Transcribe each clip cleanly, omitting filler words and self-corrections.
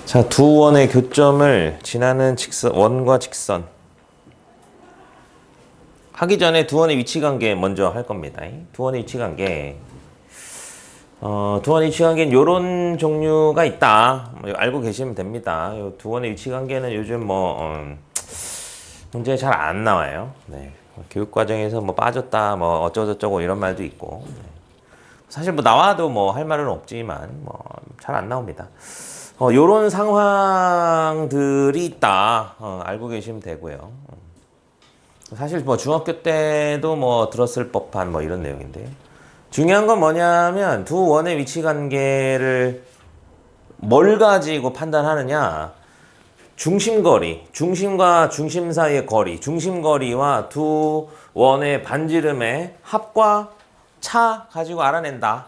자, 두 원의 교점을 지나는 직선, 원과 직선. 하기 전에 두 원의 위치 관계 먼저 할 겁니다. 두 원의 위치 관계. 두 원의 위치 관계는 요런 종류가 있다. 알고 계시면 됩니다. 요 두 원의 위치 관계는 요즘 문제 잘 안 나와요. 네. 교육 과정에서 빠졌다, 어쩌고저쩌고 이런 말도 있고. 네. 사실 나와도 할 말은 없지만, 잘 안 나옵니다. 요런 상황들이 있다. 알고 계시면 되고요. 사실 중학교 때도 들었을 법한 이런 내용인데요. 중요한 건 뭐냐면 두 원의 위치 관계를 뭘 가지고 판단하느냐. 중심거리, 중심과 중심 사이의 거리, 중심거리와 두 원의 반지름의 합과 차 가지고 알아낸다.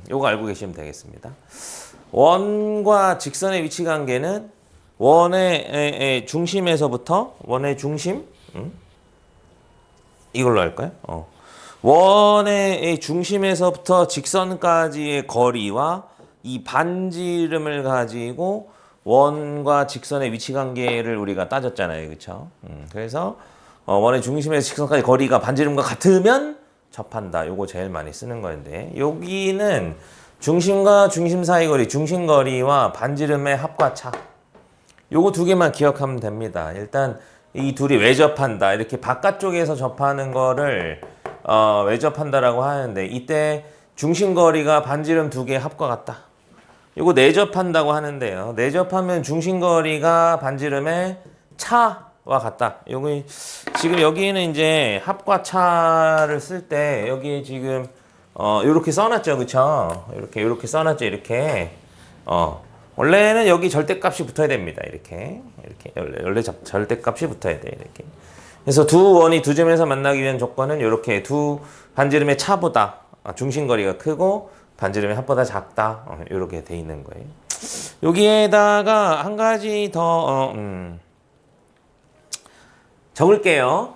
요거 알고 계시면 되겠습니다. 원과 직선의 위치 관계는 원의 중심에서부터 원의 중심 이걸로 할까요? 원의 중심에서부터 직선까지의 거리와 이 반지름을 가지고 원과 직선의 위치 관계를 우리가 따졌잖아요, 그렇죠? 그래서 원의 중심에서 직선까지 거리가 반지름과 같으면 접한다. 요거 제일 많이 쓰는 건데 여기는 중심과 중심 사이 거리, 중심거리와 반지름의 합과 차. 요거 두 개만 기억하면 됩니다. 일단 이 둘이 왜 접한다. 이렇게 바깥쪽에서 접하는 거를 왜 접한다라고 하는데 이때 중심거리가 반지름 두 개의 합과 같다. 요거 내접한다고 하는데요. 내접하면 중심거리가 반지름의 차와 같다. 요거 지금 여기는 이제 합과 차를 쓸 때 여기 지금 요렇게 써놨죠, 그쵸? 요렇게 써놨죠, 이렇게. 원래는 여기 절대값이 붙어야 됩니다, 이렇게. 원래 절대값이 붙어야 돼요, 이렇게. 그래서 두 원이 두 점에서 만나기 위한 조건은 이렇게 두 반지름의 차보다 중심거리가 크고 반지름의 합보다 작다. 이렇게 돼 있는 거예요. 여기에다가 한 가지 더 적을게요.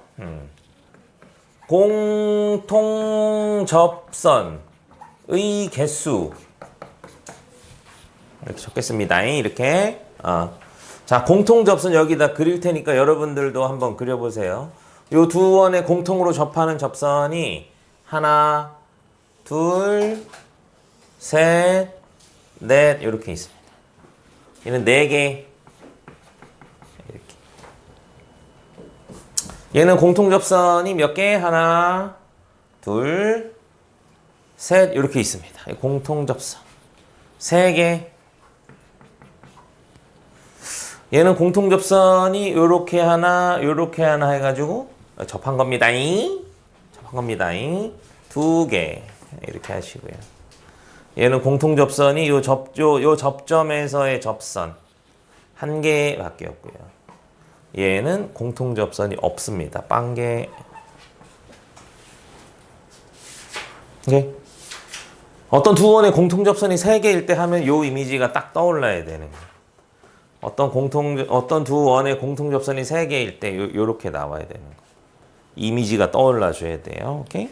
공통 접선의 개수 이렇게 적겠습니다. 이렇게 자, 공통 접선 여기다 그릴 테니까 여러분들도 한번 그려보세요. 요 두 원의 공통으로 접하는 접선이 하나, 둘, 셋, 넷 이렇게 있습니다. 얘는 네 개. 이렇게. 얘는 공통 접선이 몇 개? 하나, 둘, 셋 이렇게 있습니다. 공통 접선. 세 개. 얘는 공통 접선이 요렇게 하나 해가지고 접한 겁니다. 접한 겁니다. 두 개. 이렇게 하시고요. 얘는 공통 접선이 요 접점에서의 접선 한 개밖에 없고요. 얘는 공통 접선이 없습니다. 빵개. 오케이. 어떤 두 원의 공통 접선이 세 개일 때 하면 요 이미지가 딱 떠올라야 되는 거예요. 어떤 두 원의 공통 접선이 세 개일 때 요렇게 나와야 되는 거예요. 이미지가 떠올라 줘야 돼요. 오케이?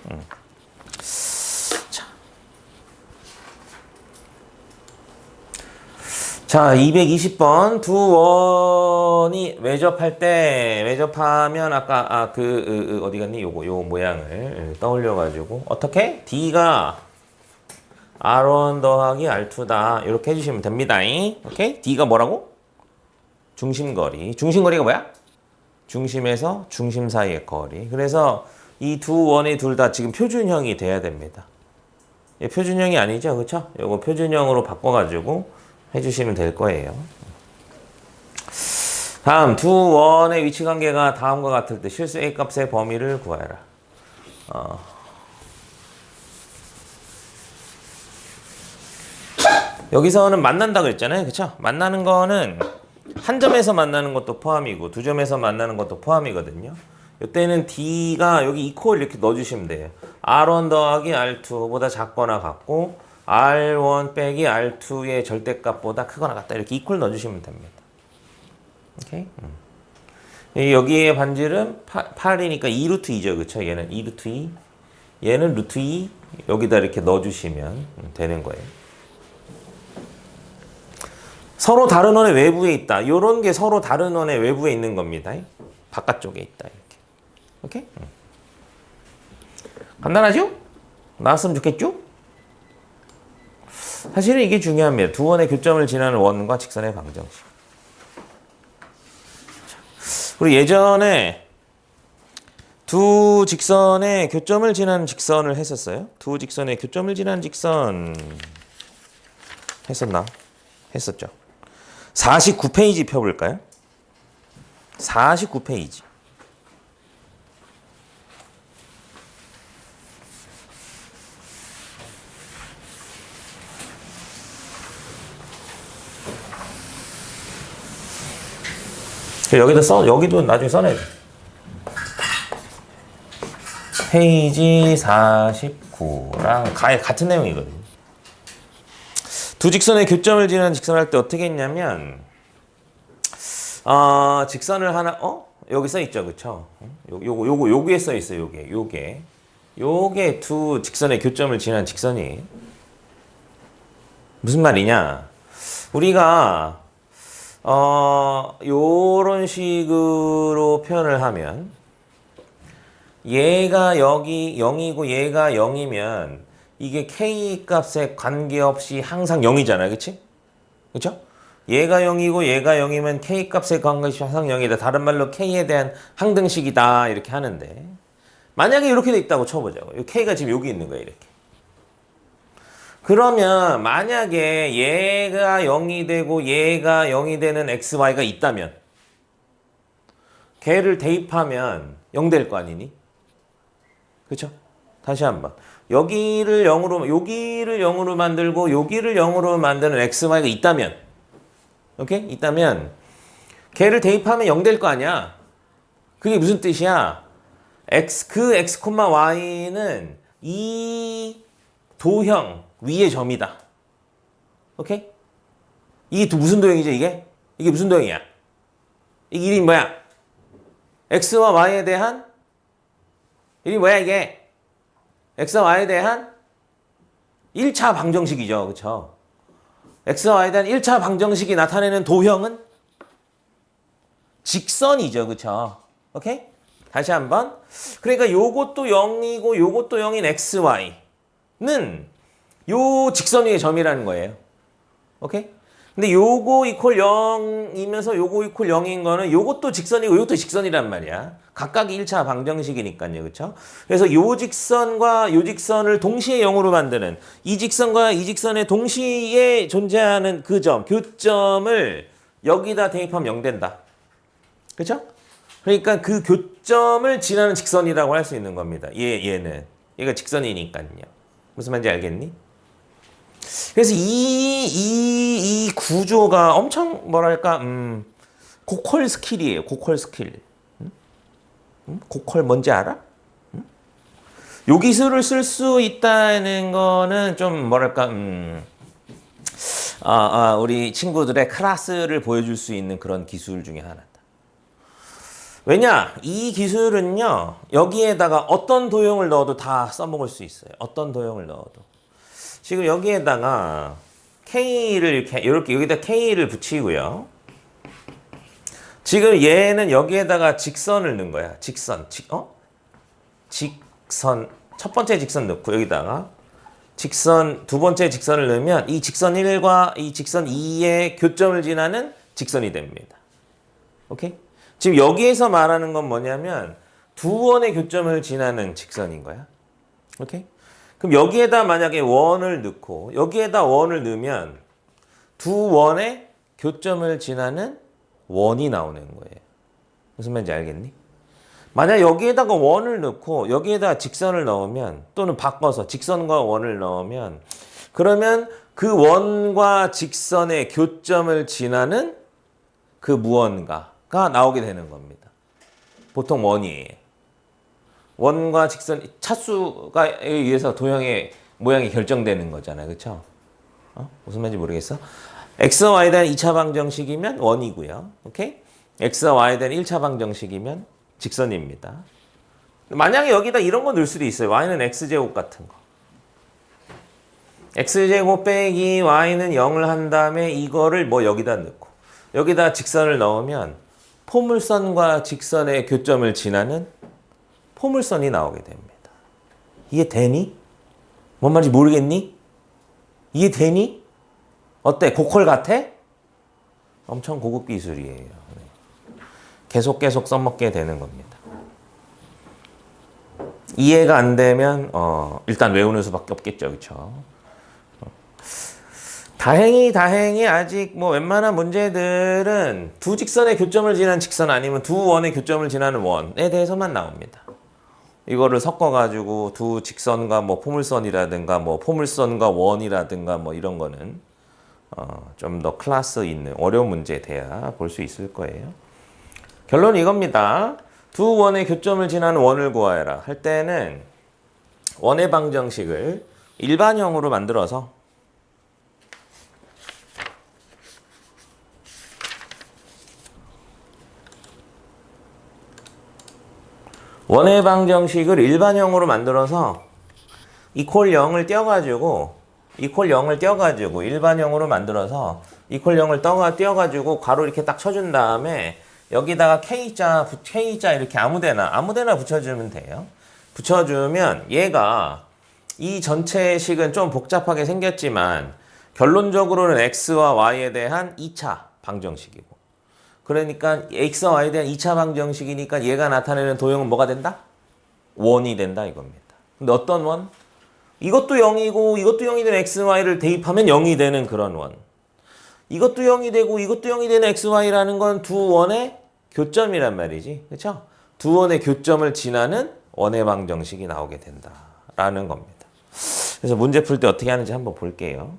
자, 220번. 두 원이 외접하면 아까 어디 갔니? 요 모양을 떠올려 가지고 어떻게? D가 R1 더하기 R2다. 이렇게 해 주시면 됩니다. 오케이? D가 뭐라고? 중심거리. 중심거리가 뭐야? 중심에서 중심 사이의 거리. 그래서 이 두 원이 둘 다 지금 표준형이 돼야 됩니다. 얘 표준형이 아니죠, 그렇죠? 요거 표준형으로 바꿔가지고 해주시면 될 거예요. 다음 두 원의 위치 관계가 다음과 같을 때 실수 A 값의 범위를 구하라. 여기서는 만난다 그랬잖아요, 그렇죠? 만나는 거는 한 점에서 만나는 것도 포함이고 두 점에서 만나는 것도 포함이거든요. 이때는 D가 여기 이퀄 이렇게 넣어주시면 돼요. R1 더하기 R2보다 작거나 같고 R1 빼기 R2의 절대값보다 크거나 같다. 이렇게 이퀄 넣어주시면 됩니다. 오케이? 여기에 반지름 8이니까 2루트 2죠. 그쵸? 얘는 2루트 2. 얘는 루트 2. 여기다 이렇게 넣어주시면 되는 거예요. 서로 다른 원의 외부에 있다. 요런 게 서로 다른 원의 외부에 있는 겁니다. 바깥쪽에 있다. 이렇게. 오케이? 간단하죠? 나왔으면 좋겠죠? 사실은 이게 중요합니다. 두 원의 교점을 지나는 원과 직선의 방정식. 우리 예전에 두 직선의 교점을 지나는 직선을 했었어요. 두 직선의 교점을 지나는 직선 했었나? 했었죠. 49페이지 펴볼까요? 49페이지. 여기도 나중에 써놔야 돼. 페이지 49랑 같은 내용이거든요. 두 직선의 교점을 지나는 직선을 할 때 어떻게 했냐면, 직선을 하나, 여기 써 있죠, 그쵸? 여기에 써 있어요, 요게 두 직선의 교점을 지나는 직선이. 무슨 말이냐? 우리가, 요런 식으로 표현을 하면, 얘가 여기 0이고 얘가 0이면 이게 k 값에 관계없이 항상 0이잖아요. 그치? 그쵸? 얘가 0이고 얘가 0이면 k 값에 관계없이 항상 0이다. 다른 말로 k에 대한 항등식이다. 이렇게 하는데 만약에 이렇게 돼 있다고 쳐보자고. k가 지금 여기 있는 거예요. 이렇게. 그러면 만약에 얘가 0이 되고 얘가 0이 되는 xy가 있다면 걔를 대입하면 0 될 거 아니니? 그쵸? 다시 한번. 여기를 0으로 만들고 여기를 0으로 만드는 xy가 있다면, 오케이? 있다면 걔를 대입하면 0 될 거 아니야? 그게 무슨 뜻이야? 그 x, y는 이 도형 위의 점이다. 오케이? 이게 무슨 도형이죠, 이게? 이게 무슨 도형이야? 이게 이름이 뭐야? x와 y에 대한 이름이 뭐야, 이게? x와 y에 대한 1차 방정식이죠. 그쵸? x와 y에 대한 1차 방정식이 나타내는 도형은 직선이죠. 그쵸? 오케이? 다시 한번. 그러니까 요것도 0이고 요것도 0인 xy는 요 직선 위의 점이라는 거예요. 오케이? 근데 요거 이퀄 0이면서 요거 이퀄 0인 거는 요것도 직선이고 요것도 직선이란 말이야. 각각이 1차 방정식이니까요. 그쵸? 그래서 요 직선과 요 직선을 동시에 0으로 만드는 이 직선과 이 직선의 동시에 존재하는 그 점, 교점을 여기다 대입하면 0 된다. 그쵸? 그러니까 그 교점을 지나는 직선이라고 할 수 있는 겁니다. 얘는. 얘가 직선이니까요. 무슨 말인지 알겠니? 그래서 이 구조가 엄청 뭐랄까 고퀄 스킬이에요. 고퀄 스킬. 고퀄 뭔지 알아? 요 기술을 쓸 수 있다는 거는 좀 뭐랄까 우리 친구들의 클래스를 보여줄 수 있는 그런 기술 중에 하나다. 왜냐? 이 기술은요. 여기에다가 어떤 도형을 넣어도 다 써먹을 수 있어요. 어떤 도형을 넣어도. 지금 여기에다가 K를 이렇게 여기다 K를 붙이고요. 지금 얘는 여기에다가 직선을 넣은 거야. 직선. 첫 번째 직선 넣고 여기다가 직선, 두 번째 직선을 넣으면 이 직선 1과 이 직선 2의 교점을 지나는 직선이 됩니다. 오케이? 지금 여기에서 말하는 건 뭐냐면 두 원의 교점을 지나는 직선인 거야. 오케이? 그럼 여기에다 만약에 원을 넣고 여기에다 원을 넣으면 두 원의 교점을 지나는 원이 나오는 거예요. 무슨 말인지 알겠니? 만약 여기에다가 원을 넣고 여기에다 직선을 넣으면 또는 바꿔서 직선과 원을 넣으면 그러면 그 원과 직선의 교점을 지나는 그 무언가가 나오게 되는 겁니다. 보통 원이에요. 원과 직선 차수가 의해서 도형의 모양이 결정되는 거잖아요. 그렇죠? 무슨 말인지 모르겠어? x와 y에 대한 2차 방정식이면 원이고요. 오케이? x와 y에 대한 1차 방정식이면 직선입니다. 만약에 여기다 이런 거 넣을 수도 있어요. y는 x제곱 같은 거. x제곱 빼기 y는 0을 한 다음에 이거를 뭐 여기다 넣고 여기다 직선을 넣으면 포물선과 직선의 교점을 지나는 포물선이 나오게 됩니다. 이해 되니? 뭔 말인지 모르겠니? 이해 되니? 어때? 고퀄 같아? 엄청 고급 기술이에요. 네. 계속 써먹게 되는 겁니다. 이해가 안 되면 일단 외우는 수밖에 없겠죠, 그렇죠? 다행히 아직 뭐 웬만한 문제들은 두 직선의 교점을 지나는 직선 아니면 두 원의 교점을 지나는 원에 대해서만 나옵니다. 이거를 섞어가지고 두 직선과 뭐 포물선이라든가 뭐 포물선과 원이라든가 뭐 이런 거는 좀 더 클래스 있는 어려운 문제에 돼야 볼 수 있을 거예요. 결론은 이겁니다. 두 원의 교점을 지나는 원을 구하여라 할 때는 원의 방정식을 일반형으로 만들어서 원의 방정식을 일반형으로 만들어서 이퀄 0을 띄워가지고 일반형으로 만들어서 이퀄 0을 띄워가지고 괄호 이렇게 딱 쳐준 다음에 여기다가 K자 이렇게 아무데나 붙여주면 돼요. 붙여주면 얘가 이 전체 식은 좀 복잡하게 생겼지만 결론적으로는 X와 Y에 대한 2차 방정식이고 그러니까 X와 Y에 대한 2차 방정식이니까 얘가 나타내는 도형은 뭐가 된다? 원이 된다 이겁니다. 근데 어떤 원? 이것도 0이고 이것도 0이 되는 X, Y를 대입하면 0이 되는 그런 원. 이것도 0이 되고 이것도 0이 되는 X, Y라는 건 두 원의 교점이란 말이지. 그렇죠? 두 원의 교점을 지나는 원의 방정식이 나오게 된다라는 겁니다. 그래서 문제 풀 때 어떻게 하는지 한번 볼게요.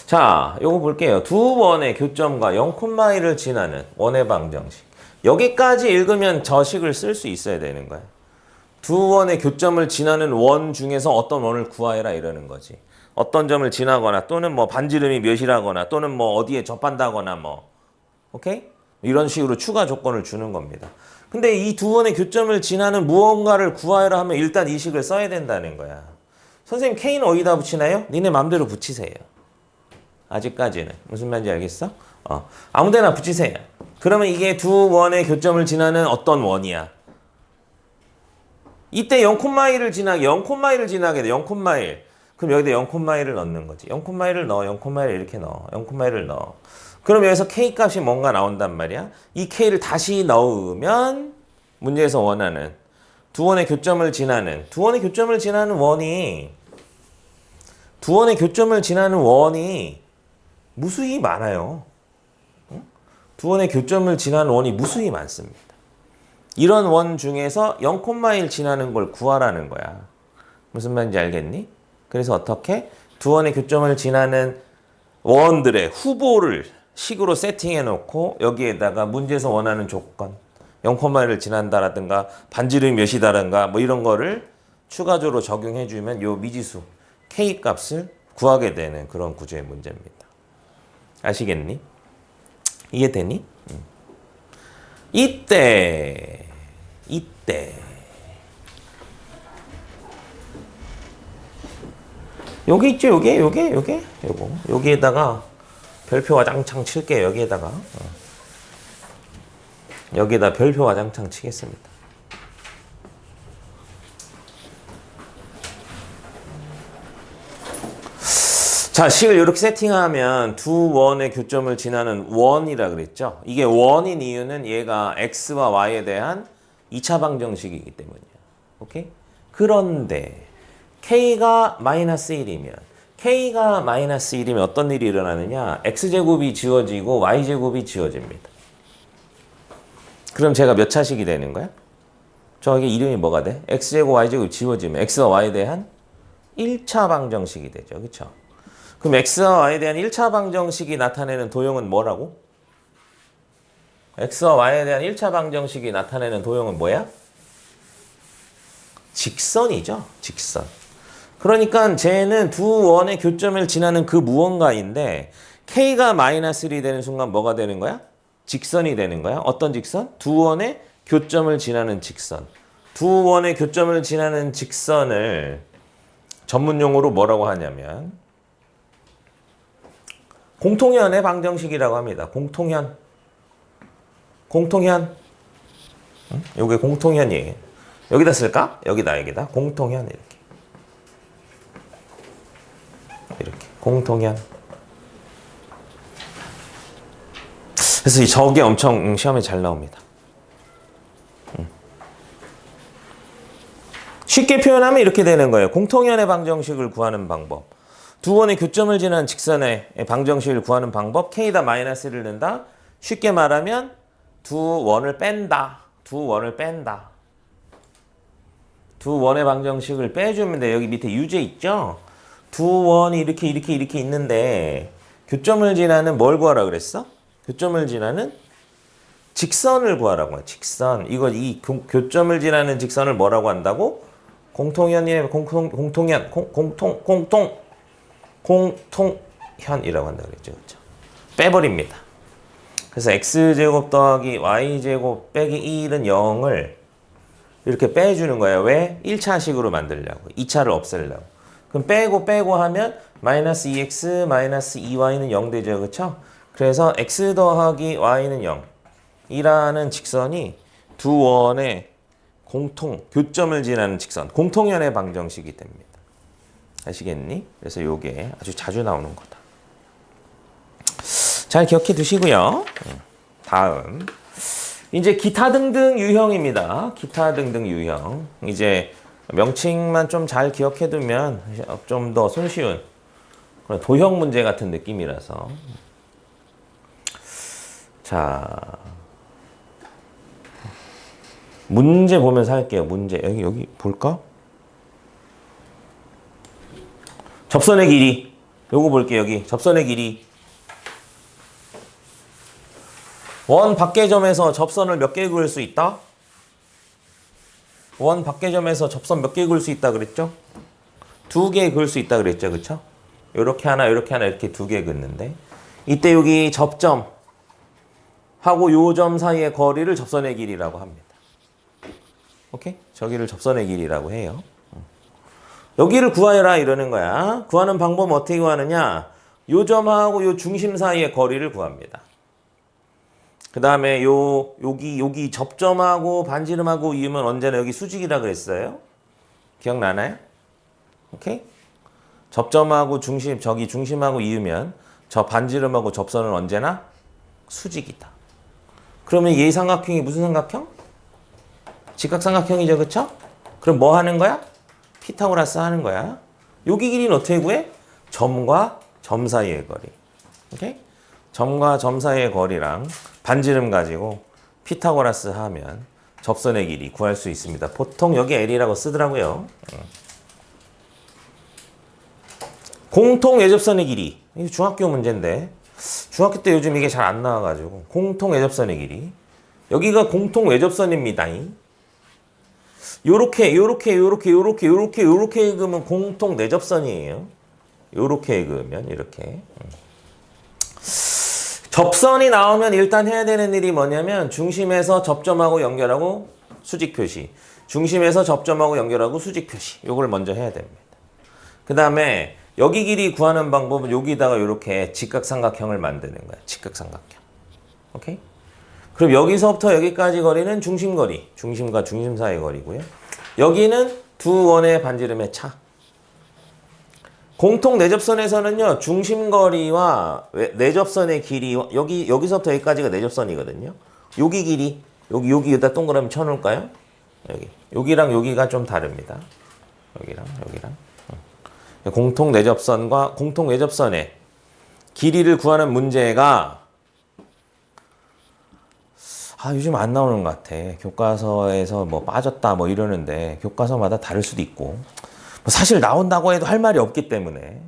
자, 요거 볼게요. 두 원의 교점과 0,1을 지나는 원의 방정식. 여기까지 읽으면 저 식을 쓸 수 있어야 되는 거야. 두 원의 교점을 지나는 원 중에서 어떤 원을 구하해라 이러는 거지. 어떤 점을 지나거나 또는 뭐 반지름이 몇이라거나 또는 뭐 어디에 접한다거나 뭐 오케이? 이런 식으로 추가 조건을 주는 겁니다. 근데 이 두 원의 교점을 지나는 무언가를 구하해라 하면 일단 이 식을 써야 된다는 거야. 선생님 K는 어디다 붙이나요? 니네 맘대로 붙이세요. 아직까지는. 무슨 말인지 알겠어? 아무데나 붙이세요. 그러면 이게 두 원의 교점을 지나는 어떤 원이야? 이때 0,1을 지나게 돼. 0,1. 그럼 여기다 0,1을 넣는 거지. 0,1을 넣어. 0,1을 이렇게 넣어. 0,1을 넣어. 그럼 여기서 K 값이 뭔가 나온단 말이야. 이 K를 다시 넣으면 문제에서 원하는 두 원의 교점을 지나는 원이 무수히 많아요. 두 원의 교점을 지나는 원이 무수히 많습니다. 이런 원 중에서 0,1 지나는 걸 구하라는 거야. 무슨 말인지 알겠니? 그래서 어떻게? 두 원의 교점을 지나는 원들의 후보를 식으로 세팅해 놓고 여기에다가 문제에서 원하는 조건 0,1을 지난다라든가 반지름이 몇이다라든가 뭐 이런 거를 추가적으로 적용해 주면 요 미지수 K 값을 구하게 되는 그런 구조의 문제입니다. 아시겠니? 이해되니? 이때 여기 있죠? 요거 여기에다가 별표 와장창 칠게요. 여기에다 별표 와장창 치겠습니다. 자, 식을 이렇게 세팅하면 두 원의 교점을 지나는 원이라 그랬죠. 이게 원인 이유는 얘가 X와 Y에 대한 2차 방정식이기 때문이야. 오케이? 그런데 K가 -1이면 어떤 일이 일어나느냐? X제곱이 지워지고 Y제곱이 지워집니다. 그럼 제가 몇 차식이 되는 거야? 저게 이름이 뭐가 돼? X제곱 Y제곱이 지워지면 X와 Y에 대한 1차 방정식이 되죠. 그렇죠? 그럼 X와 Y에 대한 1차 방정식이 나타내는 도형은 뭐라고? X와 Y에 대한 1차 방정식이 나타내는 도형은 뭐야? 직선이죠. 직선. 그러니까 쟤는 두 원의 교점을 지나는 그 무언가인데 K가 -1이 되는 순간 뭐가 되는 거야? 직선이 되는 거야. 어떤 직선? 두 원의 교점을 지나는 직선. 두 원의 교점을 지나는 직선을 전문 용어로 뭐라고 하냐면 공통현의 방정식이라고 합니다. 공통현. 응? 요게 공통현이에요. 여기다 쓸까? 여기다. 공통현 이렇게. 공통현. 그래서 저게 엄청 시험에 잘 나옵니다. 쉽게 표현하면 이렇게 되는 거예요. 공통현의 방정식을 구하는 방법. 두 원의 교점을 지난 직선의 방정식을 구하는 방법. K에다 마이너스를 넣는다. 쉽게 말하면 두 원을 뺀다. 두 원의 방정식을 빼주면 돼. 여기 밑에 유제 있죠? 두 원이 이렇게 있는데 교점을 지나는 뭘 구하라 그랬어? 교점을 지나는 직선을 구하라고 해. 직선. 이 교점을 지나는 직선을 뭐라고 한다고? 공통현이라고 한다 그랬죠. 그렇죠? 빼버립니다. 그래서 x제곱 더하기 y제곱 빼기 1은 0을 이렇게 빼주는 거예요. 왜? 1차식으로 만들려고. 2차를 없애려고. 그럼 빼고 하면 마이너스 2x 마이너스 2y는 0 되죠. 그렇죠? 그래서 x 더하기 y는 0 이라는 직선이 두 원의 교점을 지나는 직선, 공통현의 방정식이 됩니다. 아시겠니? 그래서 요게 아주 자주 나오는 거다. 잘 기억해 두시고요. 다음. 이제 기타 등등 유형입니다. 기타 등등 유형. 이제 명칭만 좀 잘 기억해 두면 좀 더 손쉬운 그런 도형 문제 같은 느낌이라서. 자. 문제 보면서 할게요. 문제. 여기 볼까? 접선의 길이. 요거 볼게요. 여기. 접선의 길이. 원 밖의점에서 접선을 몇 개 그을 수 있다? 원 밖의점에서 접선 몇 개 그을 수 있다 그랬죠? 2개 그을 수 있다 그랬죠. 그쵸? 요렇게 하나 이렇게 2개 긋는데 이때 여기 접점 하고 요 점 사이의 거리를 접선의 길이라고 합니다. 오케이? 저기를 접선의 길이라고 해요. 여기를 구하여라 이러는 거야. 구하는 방법은 어떻게 구하느냐? 요 점하고 요 중심 사이의 거리를 구합니다. 그 다음에 여기 접점하고 반지름하고 이으면 언제나 여기 수직이라 그랬어요. 기억나나요? 오케이? 접점하고 중심하고 이으면 저 반지름하고 접선은 언제나 수직이다. 그러면 이 삼각형이 무슨 삼각형? 직각삼각형이죠. 그쵸? 그럼 뭐 하는 거야? 피타고라스 하는 거야. 여기 길이는 어떻게 구해? 점과 점 사이의 거리. 오케이? 점과 점 사이의 거리랑 반지름 가지고 피타고라스 하면 접선의 길이 구할 수 있습니다. 보통 여기 L이라고 쓰더라고요. 공통 외접선의 길이. 이게 중학교 문제인데 중학교 때 요즘 이게 잘 안 나와가지고 공통 외접선의 길이. 여기가 공통 외접선입니다. 요렇게 그으면 공통 내접선이에요. 요렇게 그으면 이렇게. 접선이 나오면 일단 해야 되는 일이 뭐냐면 중심에서 접점하고 연결하고 수직 표시. 중심에서 접점하고 연결하고 수직 표시. 요걸 먼저 해야 됩니다. 그 다음에 여기 길이 구하는 방법은 여기다가 이렇게 직각삼각형을 만드는 거야. 직각삼각형. 오케이? 그럼 여기서부터 여기까지 거리는 중심거리. 중심과 중심 사이의 거리고요. 여기는 두 원의 반지름의 차. 공통 내접선에서는요. 중심거리와 내접선의 길이 여기서부터 여기까지가 내접선이거든요. 여기 길이 여기에다 동그라미 쳐놓을까요? 여기랑 여기가 좀 다릅니다. 여기랑 공통 내접선과 공통 외접선의 길이를 구하는 문제가 요즘 안 나오는 것 같아. 교과서에서 뭐 빠졌다 뭐 이러는데 교과서마다 다를 수도 있고 사실 나온다고 해도 할 말이 없기 때문에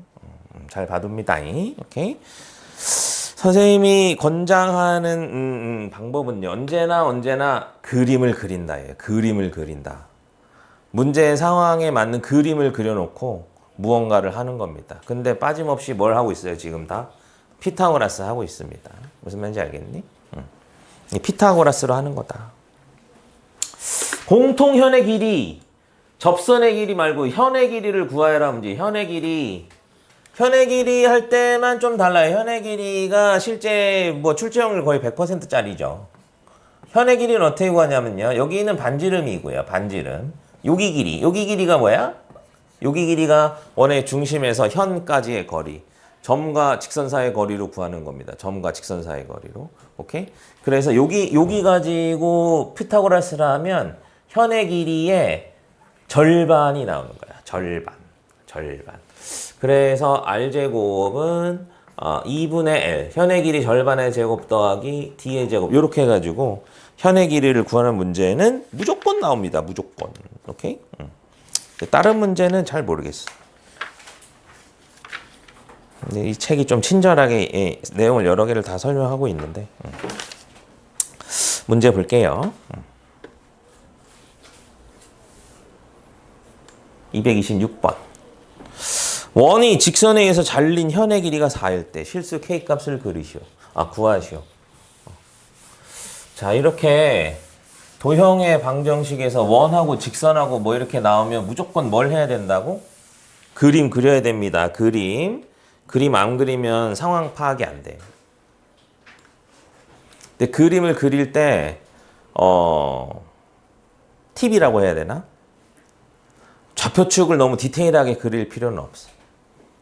잘 봐둡니다. 오케이. 선생님이 권장하는 방법은요. 언제나 그림을 그린다예요. 그림을 그린다. 문제의 상황에 맞는 그림을 그려놓고 무언가를 하는 겁니다. 근데 빠짐없이 뭘 하고 있어요? 지금 다 피타고라스 하고 있습니다. 무슨 말인지 알겠니? 피타고라스로 하는 거다. 공통현의 길이 접선의 길이 말고 현의 길이를 구하여라 문제. 현의 길이 할 때만 좀 달라요. 현의 길이가 실제 뭐 출제확률 거의 100%짜리죠. 현의 길이는 어떻게 구하냐면요. 여기는 반지름이고요. 반지름. 여기 길이가 뭐야? 여기 길이가 원의 중심에서 현까지의 거리. 점과 직선 사이의 거리로 구하는 겁니다. 점과 직선 사이의 거리로. 오케이? 그래서 여기 가지고 피타고라스를 하면 현의 길이의 절반이 나오는 거야. 절반. 그래서 R제곱은 2분의 L. 현의 길이 절반의 제곱 더하기 D의 제곱. 이렇게 해가지고 현의 길이를 구하는 문제는 무조건 나옵니다. 무조건. 오케이? 다른 문제는 잘 모르겠어. 근데 이 책이 좀 친절하게 내용을 여러 개를 다 설명하고 있는데 문제 볼게요. 226번. 원이 직선에 의해서 잘린 현의 길이가 4일 때 실수 K값을 구하시오. 자, 이렇게 도형의 방정식에서 원하고 직선하고 뭐 이렇게 나오면 무조건 뭘 해야 된다고? 그림 그려야 됩니다. 그림 안 그리면 상황 파악이 안 돼. 근데 그림을 그릴 때 팁이라고 해야 되나? 좌표축을 너무 디테일하게 그릴 필요는 없어.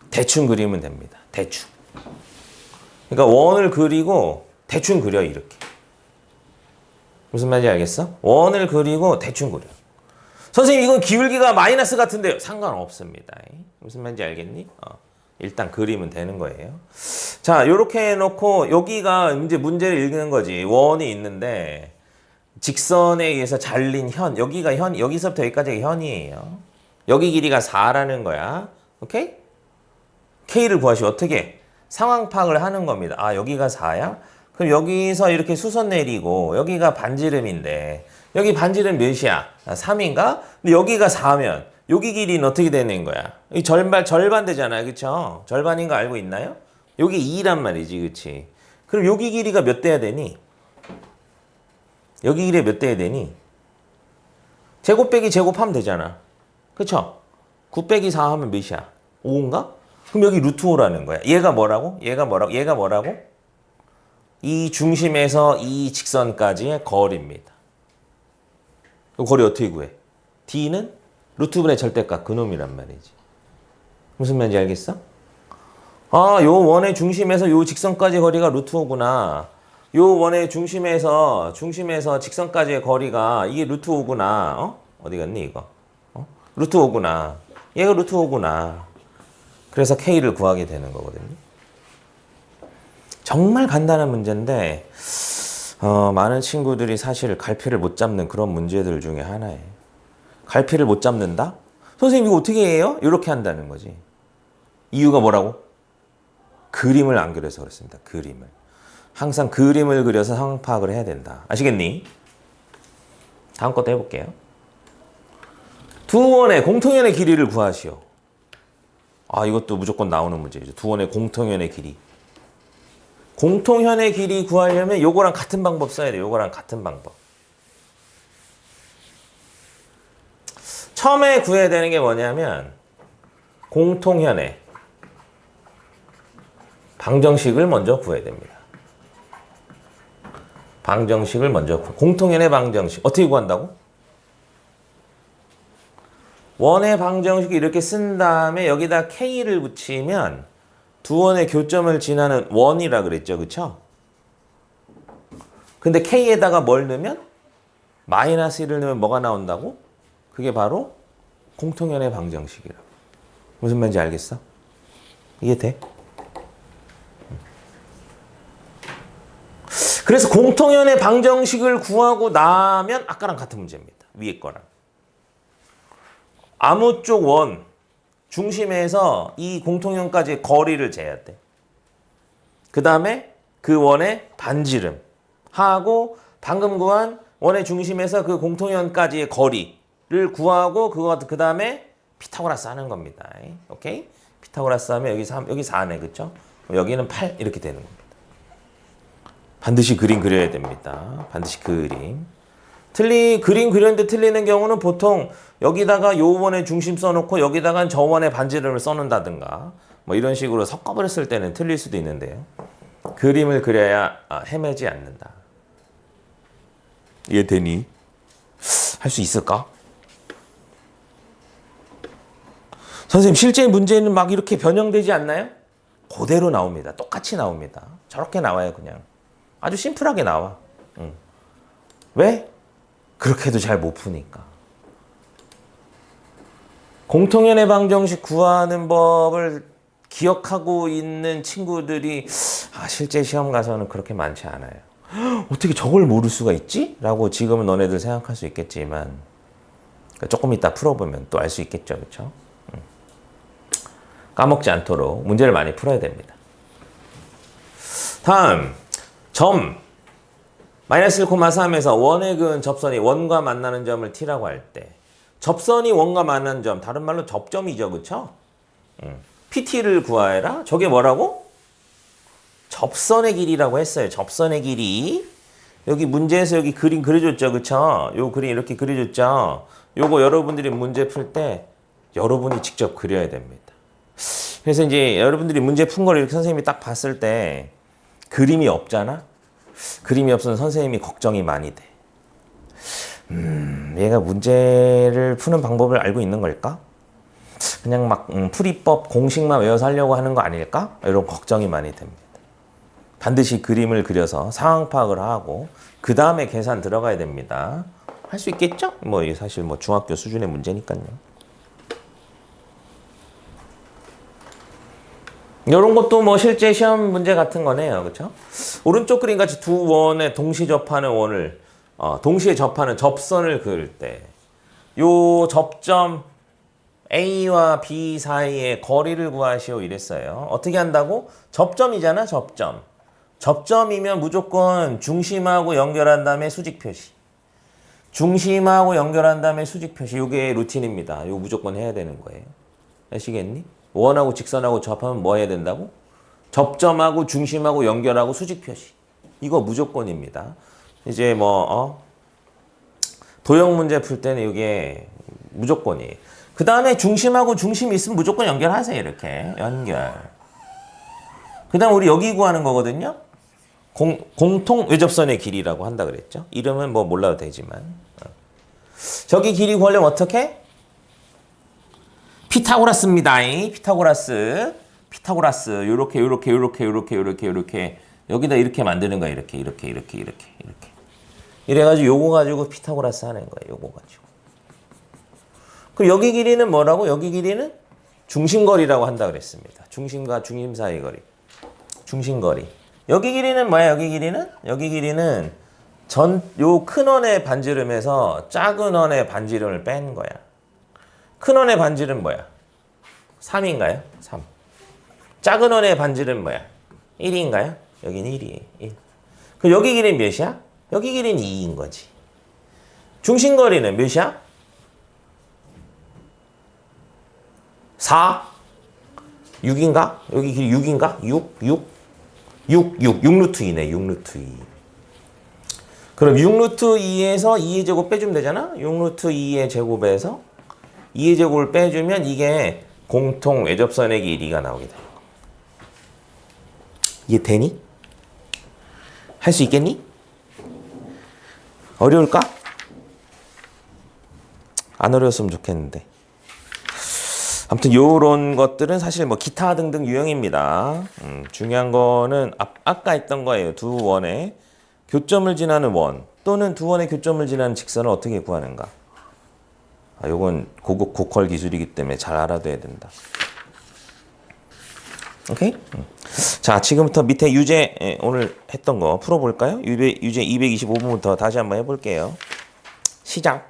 대충 그리면 됩니다. 대충. 그러니까 원을 그리고 대충 그려 이렇게. 무슨 말인지 알겠어? 원을 그리고 대충 그려. 선생님 이건 기울기가 마이너스 같은데요. 상관없습니다. 무슨 말인지 알겠니? 일단 그리면 되는 거예요. 자, 요렇게 해놓고 여기가 이제 문제를 읽는 거지. 원이 있는데 직선에 의해서 잘린 현. 여기가 현. 여기서부터 여기까지가 현이에요. 여기 길이가 4라는 거야. 오케이? K를 구하시오. 어떻게? 상황 파악을 하는 겁니다. 아, 여기가 4야? 그럼 여기서 이렇게 수선 내리고 여기가 반지름인데 여기 반지름 몇이야? 3인가? 근데 여기가 4면 여기 길이는 어떻게 되는 거야? 이 절반 되잖아요. 그쵸? 절반인 거 알고 있나요? 여기 2란 말이지. 그치? 그럼 여기 길이가 몇 돼야 되니? 여기 길이가 몇 돼야 되니? 제곱 빼기 제곱하면 되잖아. 그쵸? 9 빼기 4 하면 몇이야? 5인가? 그럼 여기 루트 5라는 거야. 얘가 뭐라고? 이 중심에서 이 직선까지의 거리입니다. 그 거리 어떻게 구해? D는 루트분의 절대값 그놈이란 말이지. 무슨 말인지 알겠어? 아, 요 원의 중심에서 요 직선까지의 거리가 루트 5구나. 요 원의 중심에서 직선까지의 거리가 이게 루트 5구나. 어디 갔니 이거? 루트 5구나. 얘가 루트 5구나. 그래서 K를 구하게 되는 거거든요. 정말 간단한 문제인데 많은 친구들이 사실 갈피를 못 잡는 그런 문제들 중에 하나예요. 갈피를 못 잡는다? 선생님 이거 어떻게 해요? 이렇게 한다는 거지. 이유가 뭐라고? 그림을 안 그려서 그렇습니다. 그림을. 항상 그림을 그려서 상황 파악을 해야 된다. 아시겠니? 다음 것도 해볼게요. 두 원의 공통현의 길이를 구하시오. 아, 이것도 무조건 나오는 문제죠. 두 원의 공통현의 길이. 공통현의 길이 구하려면 요거랑 같은 방법 써야 돼요. 요거랑 같은 방법. 처음에 구해야 되는 게 뭐냐면 공통현의 방정식을 먼저 구해야 됩니다. 방정식을 먼저 공통현의 방정식 어떻게 구한다고? 원의 방정식을 이렇게 쓴 다음에 여기다 K를 붙이면 두 원의 교점을 지나는 원이라 그랬죠. 그쵸? 근데 K에다가 뭘 넣으면? 마이너스 1을 넣으면 뭐가 나온다고? 그게 바로 공통현의 방정식이라고. 무슨 말인지 알겠어? 이해돼? 그래서 공통현의 방정식을 구하고 나면 아까랑 같은 문제입니다. 위에 거랑. 아무 쪽 원 중심에서 이 공통현까지 거리를 재야 돼. 그 다음에 그 원의 반지름 하고 방금 구한 원의 중심에서 그 공통현까지의 거리를 구하고 그 다음에 피타고라스 하는 겁니다. 오케이? 피타고라스 하면 여기 3, 여기 4네. 그쵸? 여기는 8 이렇게 되는 겁니다. 반드시 그림 그려야 됩니다. 반드시 그림. 그림 그렸는데 틀리는 경우는 보통 여기다가 요 원의 중심 써놓고 여기다가 저 원의 반지름을 써놓는다든가 뭐 이런 식으로 섞어버렸을 때는 틀릴 수도 있는데요. 그림을 그려야 헤매지 않는다. 이해되니? 할 수 있을까? 선생님 실제 문제는 막 이렇게 변형되지 않나요? 그대로 나옵니다. 똑같이 나옵니다. 저렇게 나와요 그냥. 아주 심플하게 나와. 왜? 그렇게도 잘 못 푸니까. 공통연의 방정식 구하는 법을 기억하고 있는 친구들이 실제 시험 가서는 그렇게 많지 않아요. 어떻게 저걸 모를 수가 있지? 라고 지금은 너네들 생각할 수 있겠지만 조금 이따 풀어보면 또 알 수 있겠죠. 그렇죠? 까먹지 않도록 문제를 많이 풀어야 됩니다. 다음 점 마이너스 1,3에서 원에 그은 접선이 원과 만나는 점을 t라고 할 때 접선이 원과 만나는 점 다른 말로 접점이죠. 그렇죠? PT를 구하해라. 저게 뭐라고? 접선의 길이라고 했어요. 접선의 길이. 여기 문제에서 여기 그림 그려줬죠. 그쵸? 요 그림 이렇게 그려줬죠. 요거 여러분들이 문제 풀 때 여러분이 직접 그려야 됩니다. 그래서 이제 여러분들이 문제 푼 걸 이렇게 선생님이 딱 봤을 때 그림이 없잖아? 그림이 없으면 선생님이 걱정이 많이 돼. 얘가 문제를 푸는 방법을 알고 있는 걸까? 그냥 막 풀이법 공식만 외워서 하려고 하는 거 아닐까? 이런 걱정이 많이 됩니다. 반드시 그림을 그려서 상황 파악을 하고 그 다음에 계산 들어가야 됩니다. 할 수 있겠죠? 뭐 사실 뭐 중학교 수준의 문제니까요. 이런 것도 뭐 실제 시험 문제 같은 거네요. 그렇죠? 오른쪽 그림 같이 두 원에 동시 접하는 원을 동시에 접하는 접선을 그을 때 요 접점 A와 B 사이의 거리를 구하시오 이랬어요. 어떻게 한다고? 접점이잖아, 접점. 접점이면 무조건 중심하고 연결한 다음에 수직 표시. 중심하고 연결한 다음에 수직 표시. 이게 루틴입니다. 이거 무조건 해야 되는 거예요. 아시겠니? 원하고 직선하고 접하면 뭐 해야 된다고? 접점하고 중심하고 연결하고 수직 표시. 이거 무조건입니다. 이제 도형 문제 풀 때는 이게 무조건이에요. 그 다음에 중심하고 중심이 있으면 무조건 연결하세요. 이렇게 연결. 그 다음 우리 여기 구하는 거거든요. 공통 외접선의 길이라고 한다 그랬죠. 이름은 뭐 몰라도 되지만 저기 길이 구하려면 어떻게? 피타고라스입니다. 피타고라스 요렇게 여기다 이렇게 만드는 거야. 이렇게 이래가지고 요거 가지고 피타고라스 하는 거예요. 요거 가지고. 그럼 여기 길이는 뭐라고? 여기 길이는 중심거리라고 한다 그랬습니다. 중심과 중심 사이 거리. 중심거리. 여기 길이는 뭐야? 여기 길이는 요 큰 원의 반지름에서 작은 원의 반지름을 뺀 거야. 큰 원의 반지름 뭐야? 3인가요? 3. 작은 원의 반지름 뭐야? 1인가요? 여기는 1이에요. 1. 그럼 여기 길이는 몇이야? 여기 길이는 2인 거지. 중심거리는 몇이야? 4? 6인가? 여기 길이 6인가? 6루트 2네. 6루트 2. 그럼 6루트 2에서 2의 제곱 빼주면 되잖아? 6루트 2의 제곱에서 2의 제곱을 빼주면 이게 공통 외접선의 길이가 나오게 돼요. 이게 되니? 할 수 있겠니? 어려울까? 안 어려웠으면 좋겠는데. 아무튼 요런 것들은 사실 뭐 기타 등등 유형입니다. 중요한 거는 아까 했던 거예요. 두 원의 교점을 지나는 원 또는 두 원의 교점을 지나는 직선을 어떻게 구하는가. 요건 고급 고퀄 기술이기 때문에 잘 알아둬야 된다. 오케이? 자, 지금부터 밑에 유제 오늘 했던 거 풀어볼까요? 유제 225번부터 다시 한번 해볼게요. 시작.